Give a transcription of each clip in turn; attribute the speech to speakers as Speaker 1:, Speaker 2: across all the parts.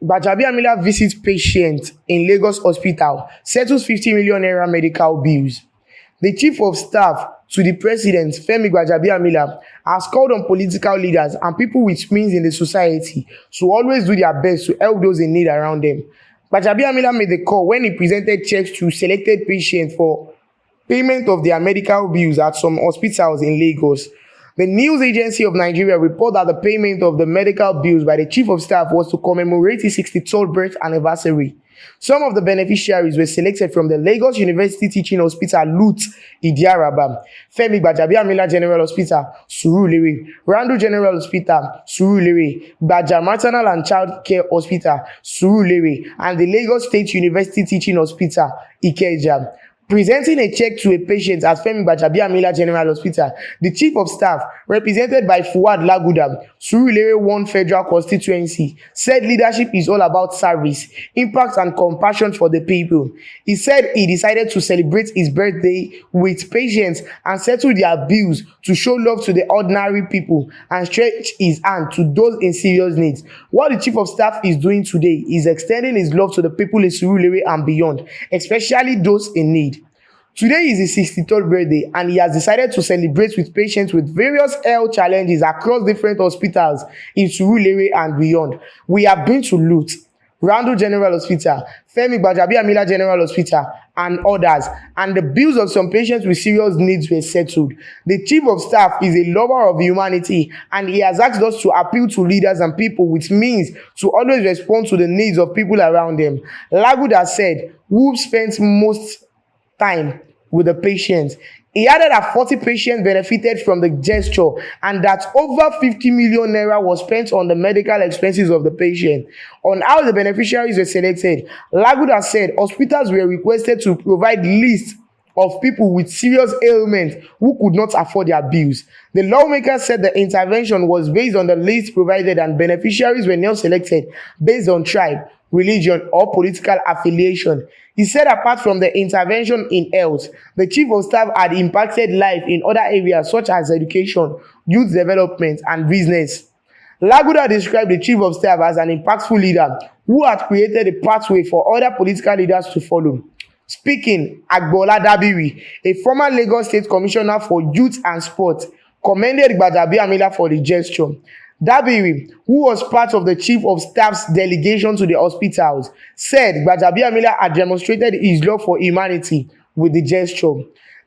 Speaker 1: Gbajabiamila visits patient in Lagos hospital, settles 50 million naira medical bills. The chief of staff to the president, Femi Gbajabiamila, has called on political leaders and people with means in the society to always do their best to help those in need around them. Gbajabiamila made the call when he presented checks to selected patients for payment of their medical bills at some hospitals in Lagos. The News Agency of Nigeria reported that the payment of the medical bills by the chief of staff was to commemorate his 63rd birth anniversary. Some of the beneficiaries were selected from the Lagos University Teaching Hospital, LUTH, Idiaraba, Femi Gbajabiamila General Hospital, Surulere, Randu General Hospital, Surulere, Gbaja Maternal and Child Care Hospital, Surulere, and the Lagos State University Teaching Hospital, Ikeja. Presenting a check to a patient at Femi Gbajabiamila General Hospital, the chief of staff, represented by Fuad Laguda, Surulere 1 Federal Constituency, said leadership is all about service, impact and compassion for the people. He said he decided to celebrate his birthday with patients and settle their bills to show love to the ordinary people and stretch his hand to those in serious needs. What the chief of staff is doing today is extending his love to the people in Surulere and beyond, especially those in need. Today is his 63rd birthday and he has decided to celebrate with patients with various health challenges across different hospitals in Surulere and beyond. We have been to LUTH, Randu General Hospital, Femi Gbajabiamila General Hospital, and others, and the bills of some patients with serious needs were settled. The chief of staff is a lover of humanity and he has asked us to appeal to leaders and people with means to always respond to the needs of people around them. Laguda said, who spent most time with the patients. He added that 40 patients benefited from the gesture and that over 50 million naira was spent on the medical expenses of the patient. On how the beneficiaries were selected, Laguda said hospitals were requested to provide lists of people with serious ailments who could not afford their bills. The lawmaker said the intervention was based on the list provided and beneficiaries were not selected based on tribe, religion, or political affiliation. He said apart from the intervention in health, the chief of staff had impacted life in other areas such as education, youth development, and business. Laguda described the chief of staff as an impactful leader who had created a pathway for other political leaders to follow. Speaking, Agbola Dabiri, a former Lagos State Commissioner for Youth and Sport, commended Gbajabiamila for the gesture. Dabiri, who was part of the chief of staff's delegation to the hospitals, said Gbajabiamila had demonstrated his love for humanity with the gesture.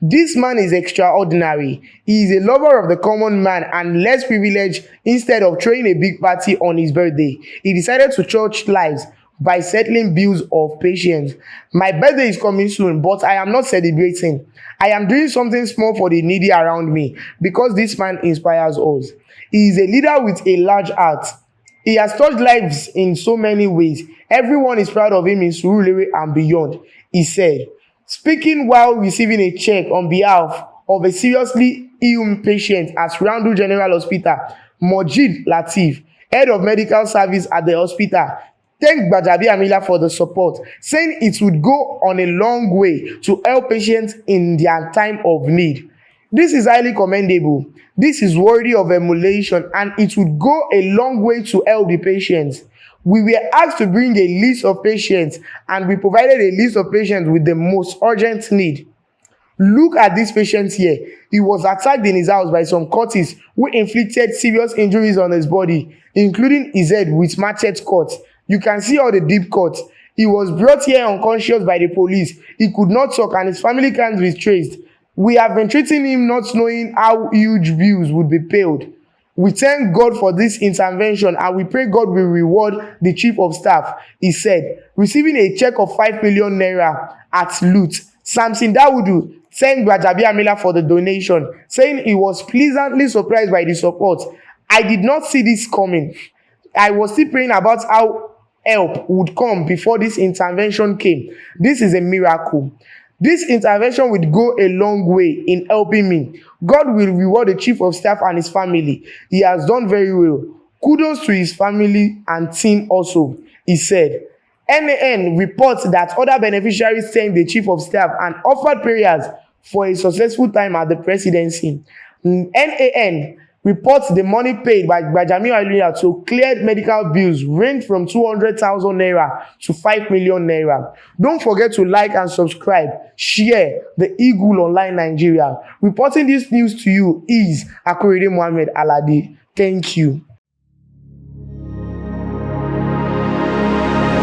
Speaker 1: This man is extraordinary. He is a lover of the common man and less privileged. Instead of throwing a big party on his birthday, he decided to touch lives by settling bills of patients. My birthday is coming soon, but I am not celebrating. I am doing something small for the needy around me because this man inspires us. He is a leader with a large heart. He has touched lives in so many ways. Everyone is proud of him in Surulere and beyond, he said. Speaking while receiving a check on behalf of a seriously ill patient at Randu General Hospital, Mojid Latif, head of medical service at the hospital, thanked Gbajabiamila for the support, saying it would go on a long way to help patients in their time of need. This is highly commendable. This is worthy of emulation and it would go a long way to help the patients. We were asked to bring a list of patients and we provided a list of patients with the most urgent need. Look at this patient here. He was attacked in his house by some cultists who inflicted serious injuries on his body, including his head with machete cuts. You can see all the deep cuts. He was brought here unconscious by the police. He could not talk and his family can't be traced. We have been treating him not knowing how huge bills would be paid. We thank God for this intervention and we pray God will reward the chief of staff, he said. Receiving a check of 5 million naira at LUTH, Samson Dawudu thanked Gbajabiamila for the donation, saying he was pleasantly surprised by the support. I did not see this coming. I was still praying about how help would come before this intervention came. This is a miracle. This intervention will go a long way in helping me. God will reward the chief of staff and his family. He has done very well. Kudos to his family and team also, he said. NAN reports that other beneficiaries thanked the chief of staff and offered prayers for a successful time at the presidency. NAN Reports the money paid by Gbajabiamila to clear medical bills range from 200,000 naira to 5 million naira. Don't forget to like and subscribe. Share the Eagle Online Nigeria. Reporting this news to you is Akorede Mohammed Alade. Thank you.